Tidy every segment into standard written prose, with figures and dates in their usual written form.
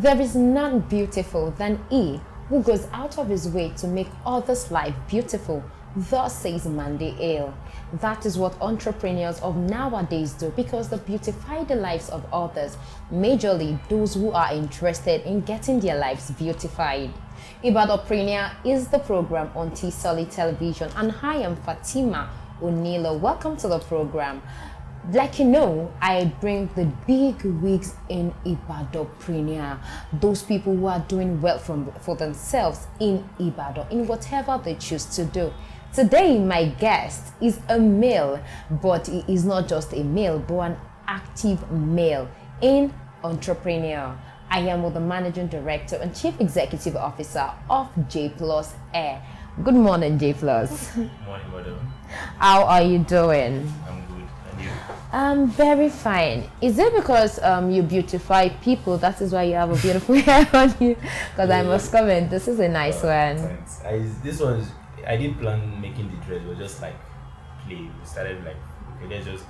There is none beautiful than he who goes out of his way to make others' life beautiful. Thus says Mandy Ale. That is what entrepreneurs of nowadays do because they beautify the lives of others, majorly those who are interested in getting their lives beautified. IbadanPreneur is the program on T-Solid Television, and I am Teemah. Welcome to the program. Like you know, I bring the big wigs in IbadanPreneur, those people who are doing well for themselves in Ibadan, in whatever they choose to do. Today, my guest is a male, but he is not just a male, but an active male in entrepreneur. I am with the Managing Director and Chief Executive Officer of JAYPLUS Air. Good morning, JAYPLUS. Morning, madam. How are you doing? I'm good. And you? I'm very fine. Is it because you beautify people, that is why you have a beautiful hair on you? Because I must comment, this is a nice one. Thanks. This one, I didn't plan making the dress, but just like play. We started like, okay, let's just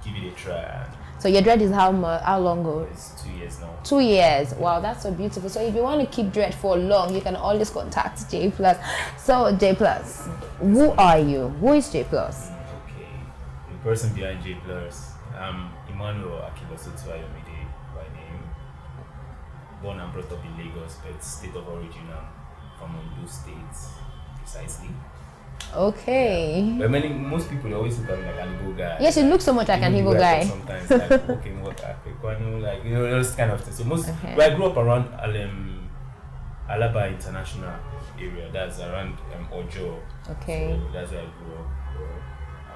give it a try. So your dread is how long ago? It's 2 years now. 2 years. Wow, that's so beautiful. So if you want to keep dread for long, you can always contact JAYPLUS. So JAYPLUS, who are you? Who is JAYPLUS? Okay, the person behind JAYPLUS, I'm Emmanuel Akilosotuayomide by name. Born and brought up in Lagos, but state of origin from Ondo State, precisely. Okay. But most people always look at me like an Igbo guy. Yes, you look so much like an Igbo guy. Sometimes like okay, what like those kind of things. So where I grew up around Alaba International area. That's around Ojo. Okay. So that's where I grew up.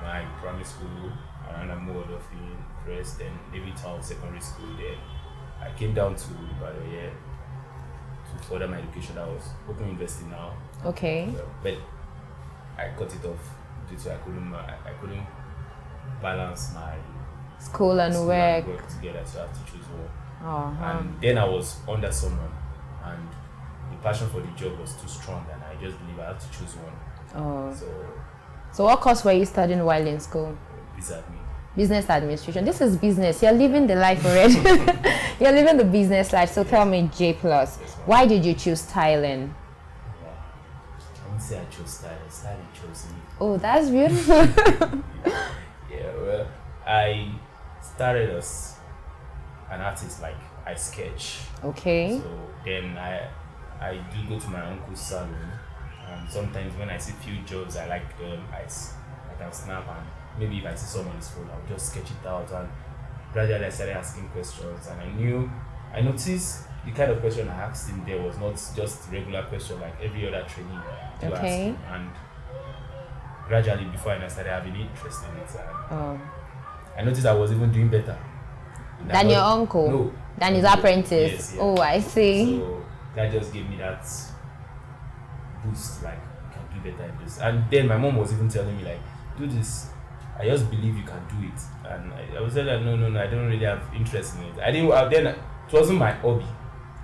I'm in primary school around Amodofin, Crest, then Navy Town Secondary School. Then I came down to Ibadan here to further my education. I was open university now. Okay. But I cut it off due to I couldn't balance my school and work together, so I have to choose one. Uh-huh. And then I was under someone, and the passion for the job was too strong, and I just believe I have to choose one. Oh. So what course were you studying while in school? Business administration. This is business. You're living the life already. You're living the business life. So tell me, JAYPLUS, Yes, why did you choose styling? I won't say I chose styling. Styling chose me. Oh, that's beautiful. Yeah, well, I started as an artist, like I sketch. Okay. So then I do go to my uncle's salon, and sometimes when I see few jobs I like them, I can snap, and maybe if I see someone's phone, I'll just sketch it out, and gradually I started asking questions, and I noticed the kind of question I asked him there was not just regular question like every other trainee do ask him. And gradually, before I started having interest in it, I noticed I was even doing better than your uncle? No. Than his apprentice? Yes, yeah. Oh, I see. So that just gave me that boost, like you can do better in this. And then my mom was even telling me like, do this. I just believe you can do it. And I was telling her, no, I don't really have interest in it. Then it wasn't my hobby.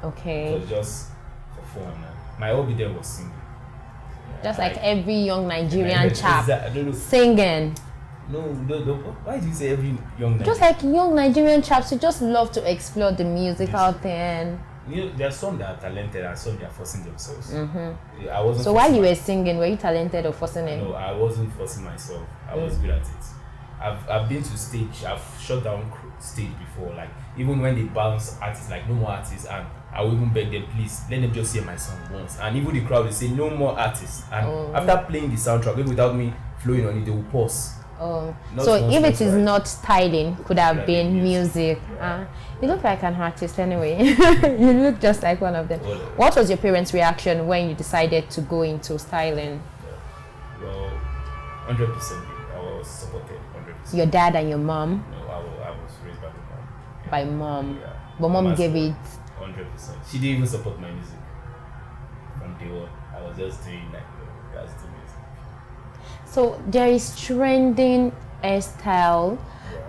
Okay. It was just for fun. My hobby then was singing. Just like every young Nigerian chap. I don't know. Singing. No. Why do you say every young Nigerian? Just like young Nigerian chaps who just love to explore the music out there. There are some that are talented and some that are forcing themselves. Mm-hmm. I wasn't. So while you were singing, were you talented or forcing it? No, I wasn't forcing myself. I was good at it. I've been to stage. I've shut down stage before. Like even when they bounce artists, like no more artists, and I will even beg them, please let them just hear my song once. And even the crowd will say no more artists. And after playing the soundtrack, even without me flowing on it, they will pause. Oh, so if it is not styling, could have been music. You look like an artist anyway. You look just like one of them. What was your parents' reaction when you decided to go into styling? Well, 100%. I was supported. 100%. Your dad and your mom? No, I was raised by my mom. Yeah. By mom? Yeah. But mom gave it? 100%. She didn't even support my music. From day one, I was just doing like, that's the music. So there is trending hairstyle,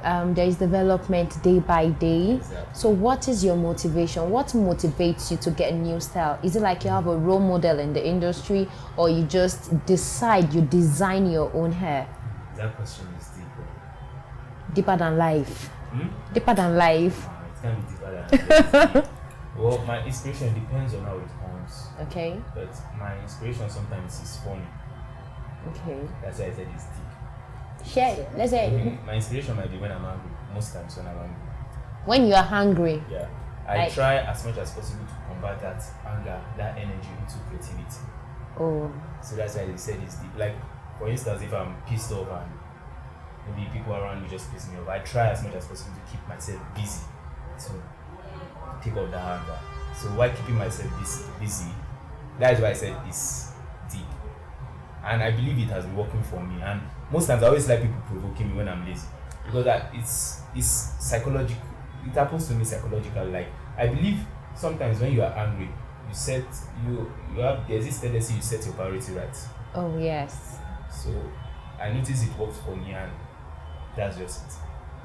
there is development day by day. Exactly. So what is your motivation? What motivates you to get a new style? Is it like you have a role model in the industry, or you just you design your own hair? That question is deeper. Deeper than life. Deeper than life. It can be deeper than life. Well, my inspiration depends on how it comes. Okay. But my inspiration sometimes is funny. Okay. That's why I said it's deep. Share it. Let's say My inspiration might be when I'm angry. Most times when I'm angry. when you are hungry. Yeah. I try as much as possible to convert that anger, that energy into creativity. Oh. So that's why they said it's deep. Like, for instance, if I'm pissed off and maybe people around me just piss me off, I try as much as possible to keep myself busy to take off the anger. So while keeping myself busy, that is why I said it's deep. And I believe it has been working for me. And most times I always like people provoking me when I'm lazy. Because it's psychological. It happens to me psychologically. Like, I believe sometimes when you are angry, there's this tendency you set your priority right. Oh yes. So I notice it works for me, and that's just it.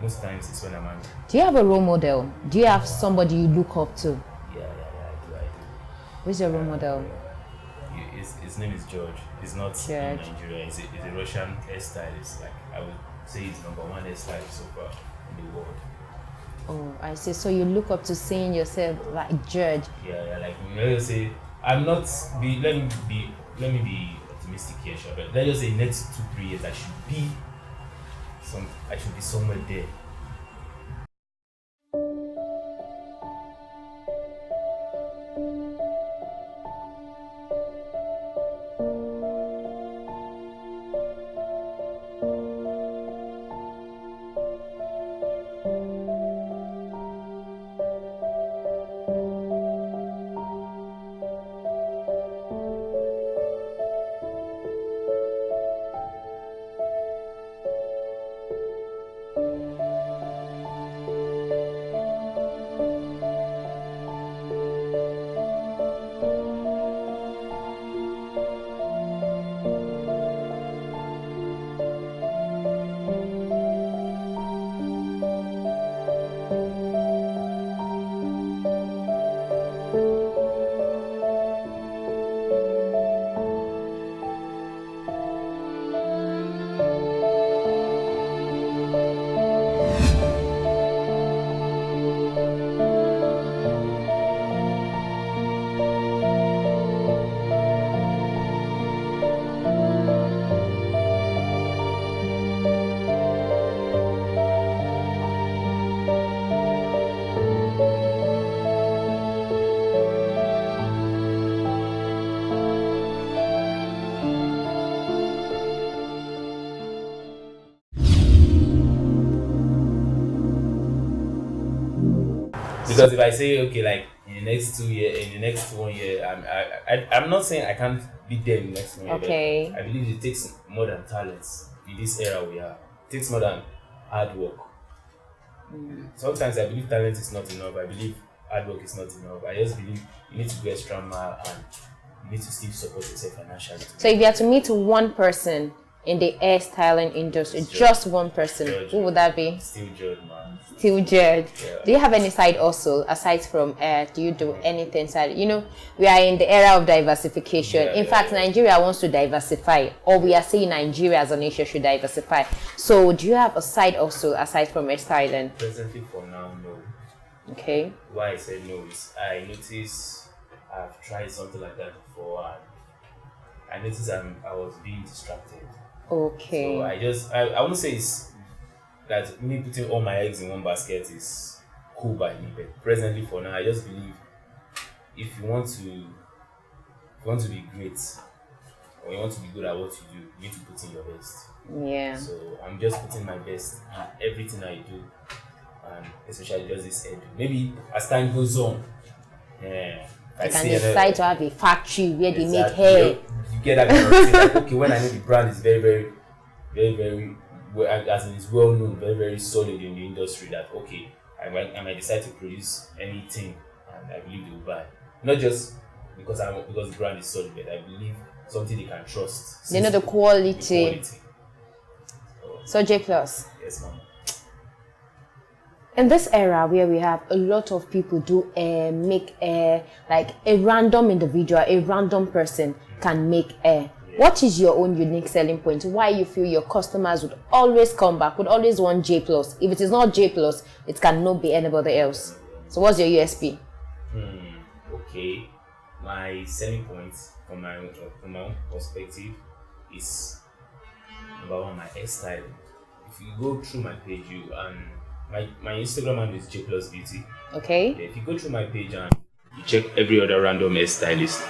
Most times it's when I'm angry. Do you have a role model? Do you have somebody you look up to? Yeah, I do. Who's your role model? His name is George. He's not in Nigeria. He's a Russian hairstylist. Like, I would say he's #1 hairstylist so far in the world. Oh, I see. So you look up to seeing yourself like George. Yeah. Like, let's say I'm not. Let me be optimistic here, sure. But let's just say next 2-3 years I should be somewhere there. Because if I say, okay, like in the next 2 years, in the next 1 year, I'm not saying I can't be there in the next 1 year. Okay. But I believe it takes more than talents in this era we are. It takes more than hard work. Sometimes I believe talent is not enough. I believe hard work is not enough. I just believe you need to go extra mile and you need to still support yourself financially. So if you had to meet one person in the hairstyling industry, just one person, who would that be? Still George, man. Still George. Yeah. Do you have any side also aside from hair? Do you do anything side? You know, we are in the era of diversification. In fact, Nigeria wants to diversify, or we are saying Nigeria as a nation should diversify. So do you have a side also aside from hairstyling? Presently, for now, no. Okay. Why I said no is I noticed I've tried something like that before, and I noticed I was being distracted. Okay. So I wouldn't say it's that me putting all my eggs in one basket is cool by me, but presently for now, I just believe if you want to be great or you want to be good at what you do, you need to put in your best. Yeah. So I'm just putting my best in everything I do, and especially just this edu. Maybe as time goes on, I can decide to have a factory where they make exactly. hair. You get that kind of thing. Like, okay, when I know the brand is very well, as in it's well known, very solid in the industry, that okay, I might decide to produce anything, and I believe they will buy. Not just because the brand is solid, but I believe something they can trust. They know the quality. So JAYPLUS. Yes, ma'am. In this era where we have a lot of people make like a random individual, a random person can make hair. Yeah. What is your own unique selling point? Why you feel your customers would always come back, would always want JAYPLUS? If it is not JAYPLUS, it cannot be anybody else. So what's your USP? Okay, my selling point from my own perspective is number one, my hairstyle. If you go through my page, my Instagram handle is JAYPLUS Beauty. Okay. Yeah, if you go through my page and you check every other random hairstylist,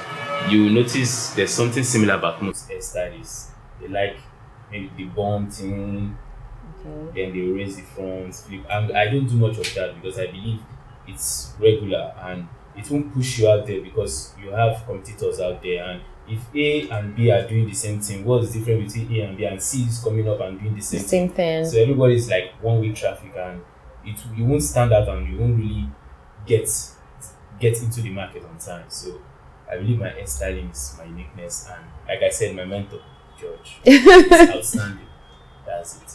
you will notice there's something similar about most hairstylists. They like maybe the bun thing, Okay. then they raise the front, flip. And I don't do much of that because I believe it's regular and it won't push you out there because you have competitors out there. And if A and B are doing the same thing, what's the difference between A and B? And C is coming up and doing the The same same thing. thing. So everybody's like one way traffic, and you won't stand out and you won't really get into the market on time. So I believe my hairstyling is my uniqueness, and like I said, my mentor, George, is outstanding. That's it.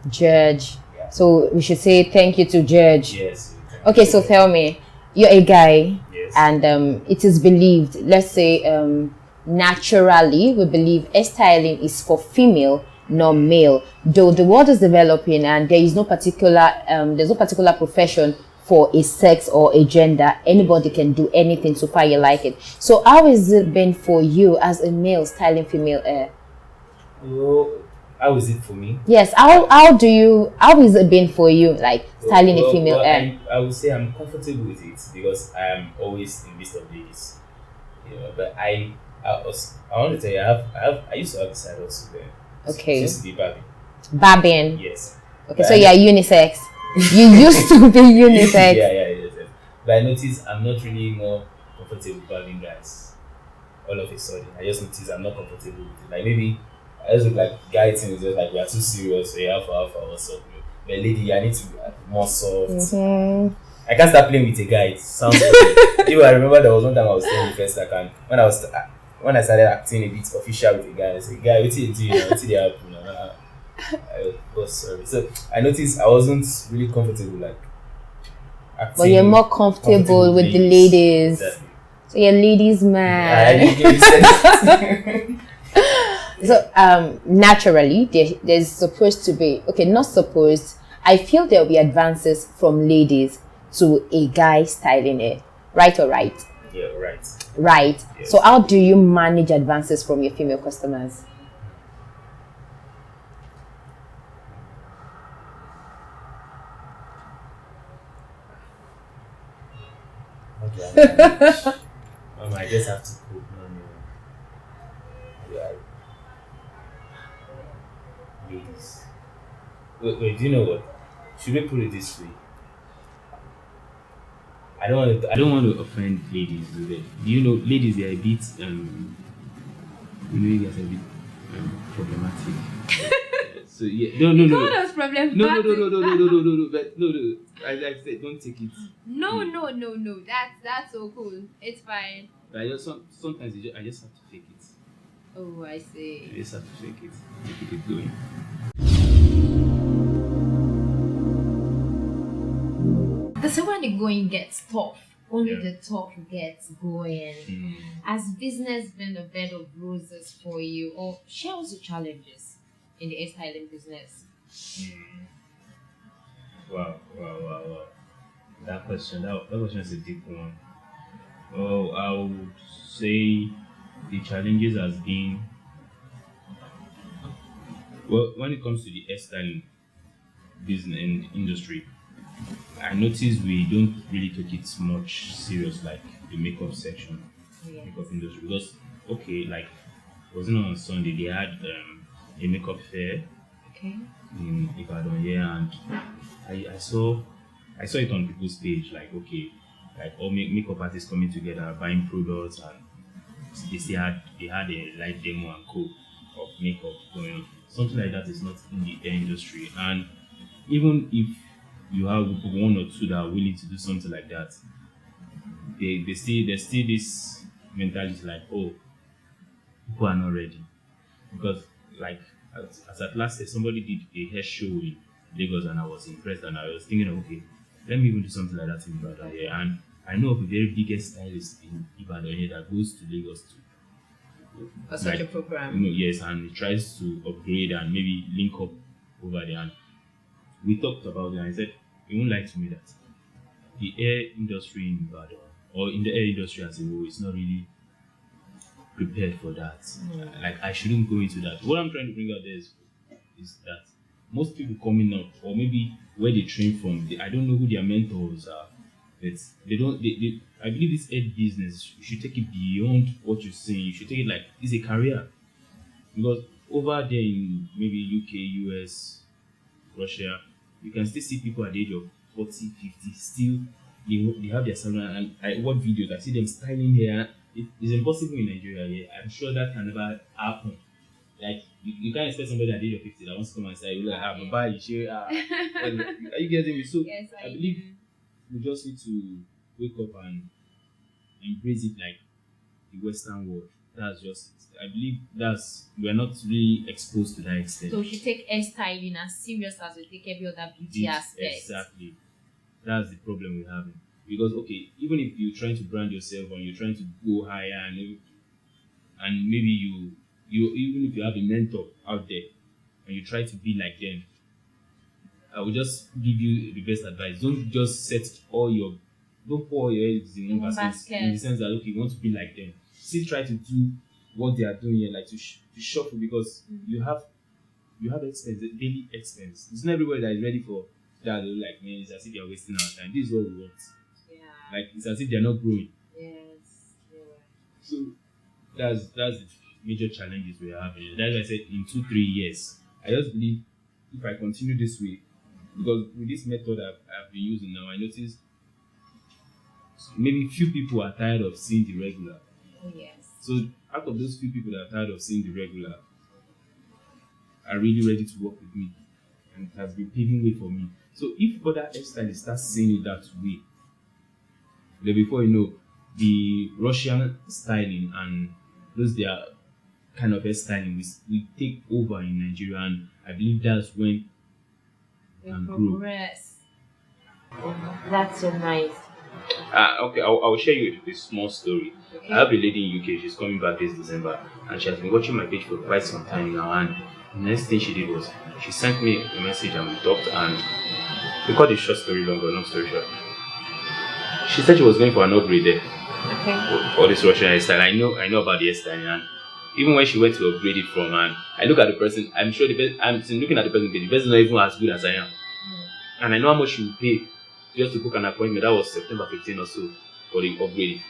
Judge. Yeah. So we should say thank you to Judge. Yes. Okay, so tell me, you're a guy, Yes. and it is believed, let's say, naturally, we believe hairstyling is for female, not male. Though the world is developing, and there is no particular, there's no particular profession for a sex or a gender. Anybody can do anything so far you like it. So how has it been for you as a male styling female hair? Well, how is it for me? Yes, how has it been for you, like styling a female hair? I would say I'm comfortable with it because I am always in midst of ladies. But I want to tell you, I used to have a side hustle there. Okay. It used to be barbing. Barbing. Yes. Okay, so you're unisex. You used to be unisex. Yes. But I noticed I'm not really more comfortable with barbing guys. All of a sudden, I just noticed I'm not comfortable with it. Like maybe I just look like guy things just like we are too serious, so you have or something. But lady, I need to be more soft. Mm-hmm. I can't start playing with a guy. It sounds like I remember there was one time I was staying with first and when I started acting a bit official with a guy, I said, guy, what did you do? What did you happen? I was sorry. So I noticed I wasn't really comfortable like acting. But you're more comfortable with the ladies. Exactly. So you're ladies man. I didn't get it. So naturally there's supposed to be, okay, not supposed, I feel there'll be advances from ladies to a guy styling it. Right or right? Yeah, right. Right. Yes. So how do you manage advances from your female customers? Okay, I just have to cook. Yeah. Ladies. Wait, do you know what? Should we put it this way? I don't want to offend ladies with it. You know, ladies, they are a bit you guys are a bit problematic. So yeah, no. That's problematic. No. But no. I said, don't take it. No. That's so cool. It's fine. But sometimes I just have to fake it. Oh, I see. I just have to fake it to keep it going. They say when the going gets tough, only Yeah. the tough gets going. Has business been a bed of roses for you, or share us your challenges in the hairstyling business? Wow. That question is a deep one. Oh, I would say the challenges has been, well, when it comes to the hairstyling business and industry, I noticed we don't really take it much serious like the makeup section, makeup industry. Because okay, like wasn't on Sunday they had a makeup fair in Ibadan here, and I saw it on people's page, like okay, like all makeup artists coming together buying products, and they had a live demo and co of makeup going on. Something like that is not in the hair industry, and even if you have one or two that are willing to do something like that, there's still this mentality like, oh, people are not ready. Because like as at last year, somebody did a hair show in Lagos and I was impressed, and I was thinking, okay, let me even do something like that in Ibadan here. And I know of a very biggest stylist in Ibadan here that goes to Lagos For such a program. Yes, and he tries to upgrade and maybe link up over there. And we talked about it, and he said he won't lie to me that the hair industry in Ibadan, or in the hair industry as a whole, is not really prepared for that. Like, I shouldn't go into that. What I'm trying to bring out there is that most people coming up, or maybe where they train from, I don't know who their mentors are. They don't. I believe this ed business, you should take it beyond what you're saying. You should take it like it's a career, because over there in maybe UK, US, Russia, you can still see people at the age of 40, 50 still. They have their salon, and I watch videos. I see them styling hair. It's impossible in Nigeria. Yeah, I'm sure that can never happen. Like, you can't expect somebody at the age of 50 that wants to come and say, Baba, you share. Are you getting me? So Yes, I believe we just need to wake up and embrace it like the Western world. That's just it. I believe we're not really exposed to that extent. So we should take hairstyling as serious as we take every other beauty aspect. Exactly. That's the problem we're having. Because okay, even if you're trying to brand yourself and you're trying to go higher and maybe you even if you have a mentor out there and you try to be like them, I will just give you the best advice. Don't just don't pour your eggs in one basket in the sense that okay, you want to be like them. Still try to do what they are doing here, like to shuffle, because you have expense, daily expense. It's not everybody that is ready for that. Like, man, it's as if you're wasting our time. This is what we want. Yeah. Like, it's as if they're not growing. Yes. Yeah. So that's the major challenges we are having. That's why I said in 2-3 years, I just believe if I continue this way, because with this method I've been using now, I notice maybe few people are tired of seeing the regular. Oh, yes. So out of those few people that are tired of seeing the regular, are really ready to work with me, and it has been paving way for me. So if other hairstylists start seeing it that way, then before you know, the Russian styling and those their kind of hairstyling will take over in Nigeria, and I believe that's when we can progress. That's so nice. Okay, I'll share you a small story. Okay. I have a lady in UK. She's coming back this December, and she has been watching my page for quite some time now. And the next thing she did was she sent me a message, and we talked, and we cut the short story longer, long story short. She said she was going for an upgrade there. Okay. For this Russian hairstyle. I know about the hairstyle, and even when she went to upgrade it from, and I look at the person, I'm sure I'm looking at the person is not even as good as I am. And I know how much she will pay just to book an appointment. That was September 15 or so for the upgrade.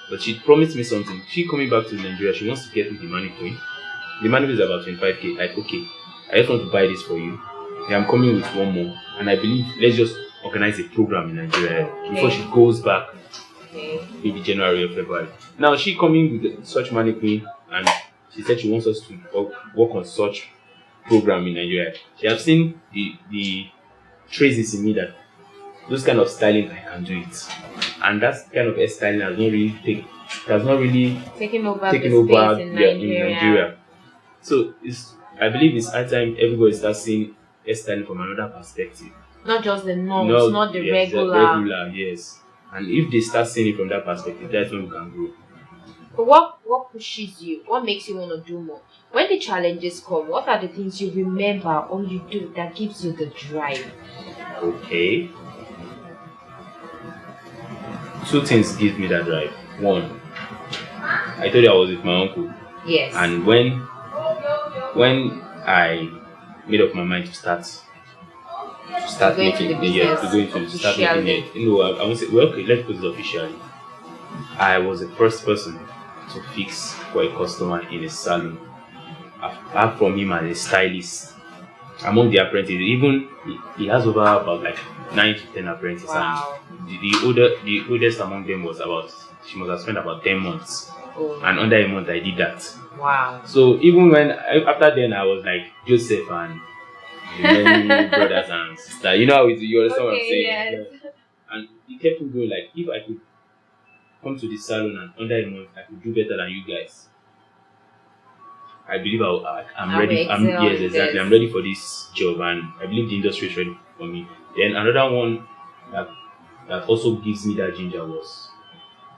But she promised me something. She coming back to Nigeria, she wants to get me the money coin. The money is about 25k. Like, okay, I just want to buy this for you. Okay, I'm coming with one more, and I believe let's just organize a program in Nigeria before she goes back. Maybe January or February. Now she coming with such money queen, and she said she wants us to work on such program in Nigeria. She has seen the traces in me that those kind of styling I can do it, and that kind of hairstyling has not really taken over in Nigeria. So I believe it's high time everybody starts seeing hairstyling from another perspective. Not just the norms, not the regular. Yes. And if they start seeing it from that perspective, that's when we can grow. But what pushes you? What makes you want to do more? When the challenges come, what are the things you remember or you do that gives you the drive? Okay. 2 things give me that drive. 1, I told you I was with my uncle. Yes. And when I made up my mind to start making it. I won't say, well, okay, let's put it officially. I was the first person to fix for a customer in a salon. Apart from him as a stylist, among the apprentices, even he has over about like 9 to 10 apprentices. Wow. And the oldest among them she must have spent about 10 months. Oh. And under a month I did that. Wow. So even after then I was like Joseph and the many brothers and sisters. You know how you understand what I'm saying? Yes. Yeah. And it kept me going, like, if I could come to the salon and under a month I could do better than you guys, I believe I'm ready. Yes, exactly. I'm ready for this job, and I believe the industry is ready for me. Then another one that also gives me that ginger was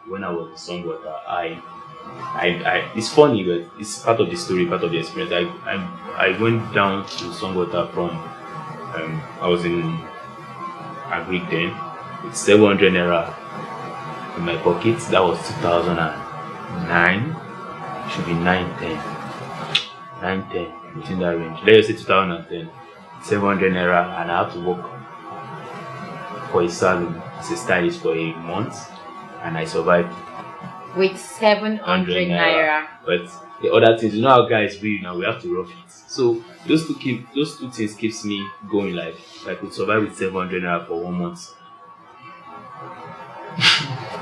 when I was in Songwater. It's funny, but it's part of the story, part of the experience. I went down to Songwater from I was in Agric then with 700 naira in my pocket. That was 2009. Should be 910 within that range. Let's say 2010. 700 naira, and I have to work for a salon as a stylist for a month, and I survived with 700 naira. But the other things, you know how guys be now, we have to rough it. So those two things keeps me going. Like if I could survive with 700 naira for 1 month.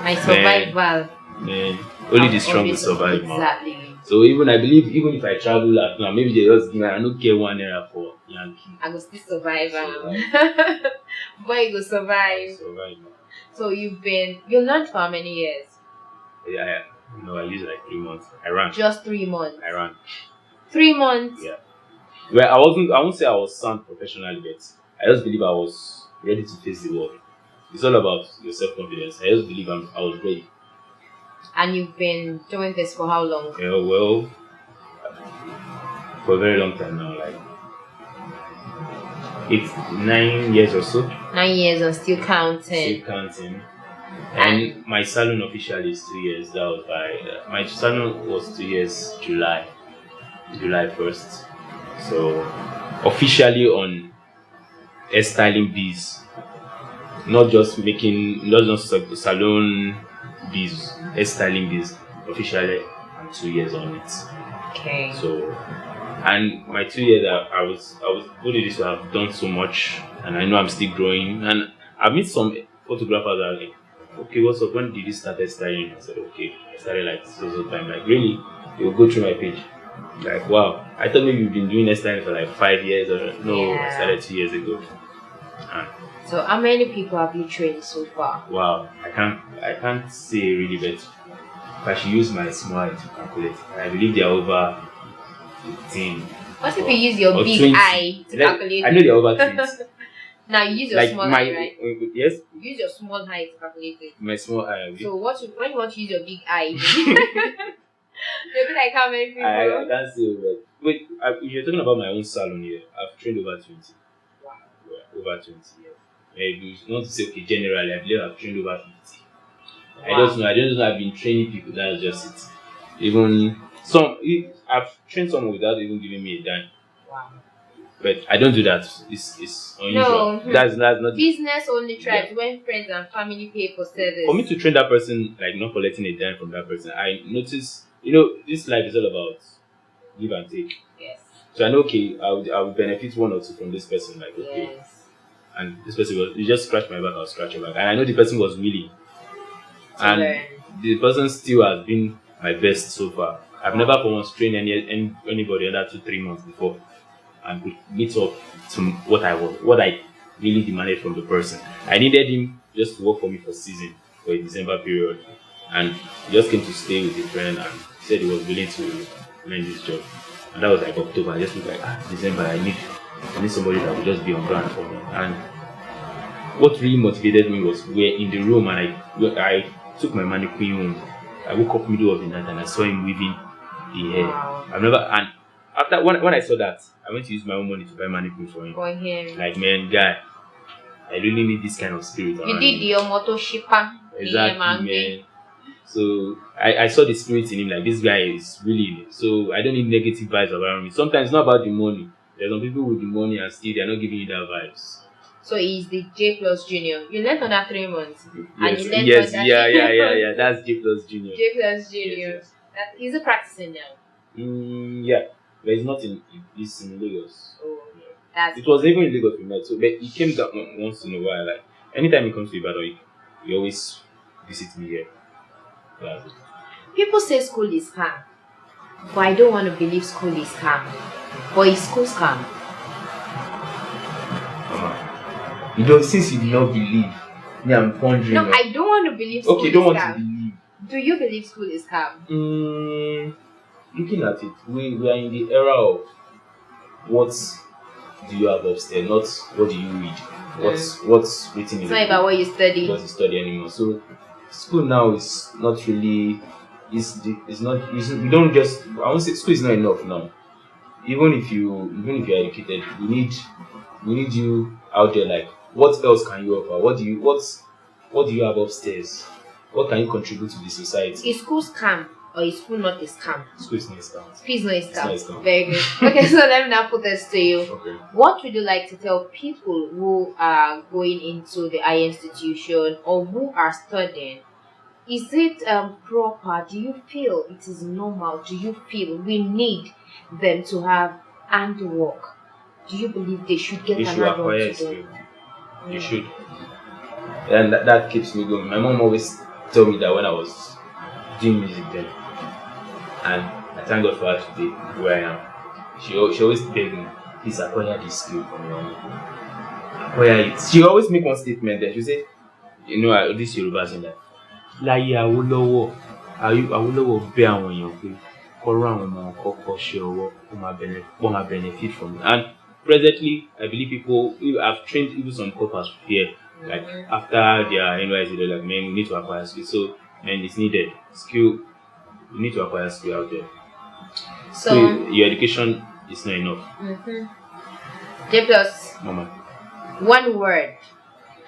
My survival. Man, only the strong will survive. Exactly. Man. So I believe even if I travel like now, maybe they just give me, I don't care 1 naira for Yankee. I go still survive. Boy, you go survive. So you learned for how many years? Yeah. No, I used like 3 months. I ran. Just 3 months. I ran. 3 months. Yeah. Well, I won't say I was sound professionally, but I just believe I was ready to face the world. It's all about your self-confidence. I just believe I was ready. And you've been doing this for how long? Yeah, well, for a very long time now, like 9 years or so. 9 years and still counting. And my salon officially is 2 years. That was my salon was 2 years, July 1st. So officially on hairstyling bees, not just salon bees, hairstyling bees. Officially, I'm 2 years on it. Okay. So, and my 2 years, I was good at this. I've done so much, and I know I'm still growing. And I've met some photographers that are like, okay, what's up? When did you start styling? I said, okay, I started like so time. Like, really? You'll go through my page. Like, wow. I thought maybe you've been doing hairstyling for like 5 years or no, I started 2 years ago. So how many people have you trained so far? Wow, I can't say really, but if I should use my small eye to calculate, I believe they are over 15. What if you use your big 20. eye to calculate? I know they are over 20. Now you use your small eye, right? Yes. You use your small eye to calculate it. My small eye. So when you want to use your big eye, maybe like how many people? I can't say, but wait. If you're talking about my own salon here, I've trained over 20. Wow. Yeah, over 20. Yeah. If you want to say okay, generally, I believe I've trained over 50. Wow. I don't know. I've been training people. That's just it. Even I've trained someone without even giving me a dime. Wow. But I don't do that. It's unusual. No. That's not. Business only thrives when friends and family pay for service. For me to train that person, like not collecting a dime from that person, I notice. This life is all about give and take. Yes. So I know, okay, I will benefit 1 or 2 from this person. Like, okay. Yes. And this person you just scratch my back, I'll scratch your back. And I know the person was willing. And the person still has been my best so far. I've never for once trained anybody under 2-3 months before and could meet up to what I really demanded from the person. I needed him just to work for me for season, for a December period. And he just came to stay with a friend and said he was willing to learn this job. And that was like October. I just looked like, December, I need somebody that will just be on ground for me. And what really motivated me was we're in the room and I took my mannequin home. I woke up middle of the night and I saw him weaving the hair. Wow. And after when I saw that, I went to use my own money to buy mannequin for him. For him. Like, man, guy, I really need this kind of spirit. You did your moto shipper. Exactly, man. So I saw the spirit in him, like this guy is really in it. So I don't need negative vibes around me. Sometimes it's not about the money. There's some people with the money and still they're not giving you that vibes. So he's the JAYPLUS Junior. You learned on that 3 months. Yes, And you learned yes, on that yeah. That's JAYPLUS Junior. JAYPLUS Junior. Yes. He's a practicing now. Yeah, but it's not it's in Lagos. Oh, that's it was even in Lagos we met. So, but he came down once in a while. Like anytime he comes to Ibadan, he always visits me here. Yeah. People say school is calm, but I don't want to believe school is calm. But is school calm? Since you do not believe, me, I'm pondering. No, I don't want to believe school okay, don't is want calm. to believe. Do you believe school is calm? Looking at it, we are in the era of what do you have upstairs, not what do you read. What's written in it's not about what you study. What you study anymore. So school now is not really. It's not. We don't just. I won't say school is not enough now. Even if you're educated, we need you out there. Like, what else can you offer? What do you have upstairs? what can you contribute to the society? Is school scam or is school not a scam? School is not a scam. School is not a It's not a scam. scam. Very good. Okay, so let me now put this to you. Okay. What would you like to tell people who are going into the higher institution or who are studying? Is it proper? Do you feel it is normal? Do you feel we need them to have handwork? Do you believe they should get They an should add-on acquire to skill. them? You should. And that keeps me going. My mom always told me that when I was doing music then, and I thank God for her today, where I am. She always begged me, please acquire this skill from your mom. Acquire it. She always make one statement there. She say, you know, this Yoruba saying that, láyé Awólọ́wọ̀ bẹ̀ àwọn èèyàn pé kọ́rọ̀ àwọn ọmọ kọ́kọ́ ṣe ọwọ́ wọ́n máa benefit from it. And presently, I believe people have trained even some corpers here. Like after their NYC, they're like, man, we need to acquire skill. So, man, it's needed. Skill, you need to acquire skill out there. So your education is not enough. JAYPLUS, Mama. one word,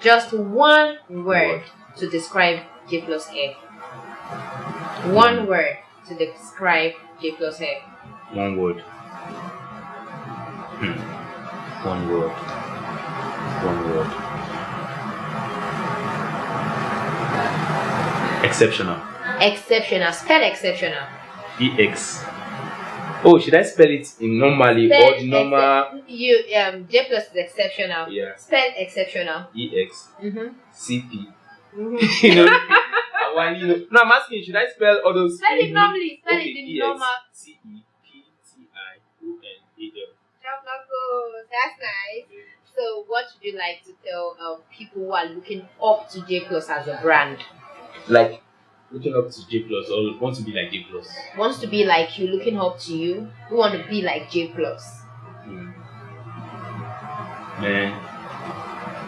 just one word to describe JAYPLUS hair. One word to describe JAYPLUS hair. One word. One word. One word. Exceptional. Exceptional. Spell exceptional. EX. Oh, should I spell it in normally or the normal? JAYPLUS is exceptional. Yeah. Spell exceptional. EX. Mm-hmm. CP. You know. No, I'm asking you, should I spell all those? Spell it normally. Spell okay, it in EX, normal. CEPTIONAL. That's nice. So, what would you like to tell people who are looking up to JAYPLUS as a brand? Like looking up to JAYPLUS or want to be like JAYPLUS? Wants to be like you, looking up to you. Who want to be like JAYPLUS? Man,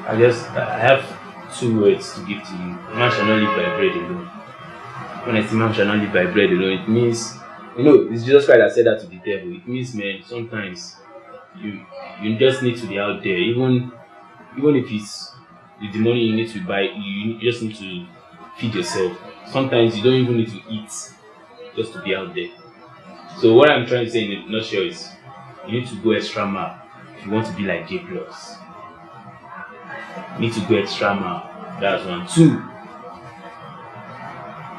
I have 2 words to give to you. Man shall not live by bread alone. When I say man shall not live by bread alone, it means, you know, it's Jesus Christ that said that to the devil. It means, man, sometimes you just need to be out there, even if it's the money you need to buy, you just need to feed yourself. Sometimes you don't even need to eat just to be out there. So what I'm trying to say in a nutshell is you need to go extra mile if you want to be like JAYPLUS. You need to go extra mile. That's 1. 2,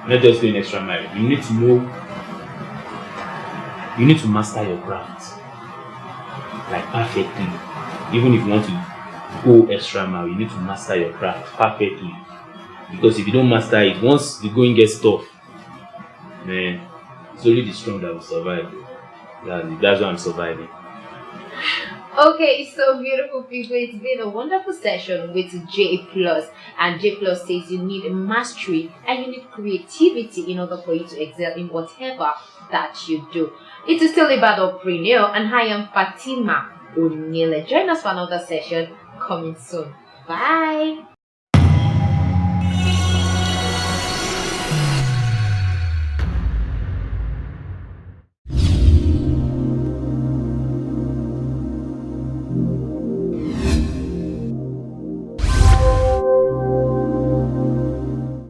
not just going extra mile. You need to know. You need to master your craft like perfectly. Even if you want to go extra mile, you need to master your craft perfectly. Because if you don't master it, once the going gets tough, man, it's only the strong that will survive. That's why I'm surviving. Okay, so beautiful people, it's been a wonderful session with JAYPLUS, and JAYPLUS says you need mastery and you need creativity in order for you to excel in whatever that you do. It is still IbadanPreneur, and I am Teemah. Join us for another session coming soon. Bye.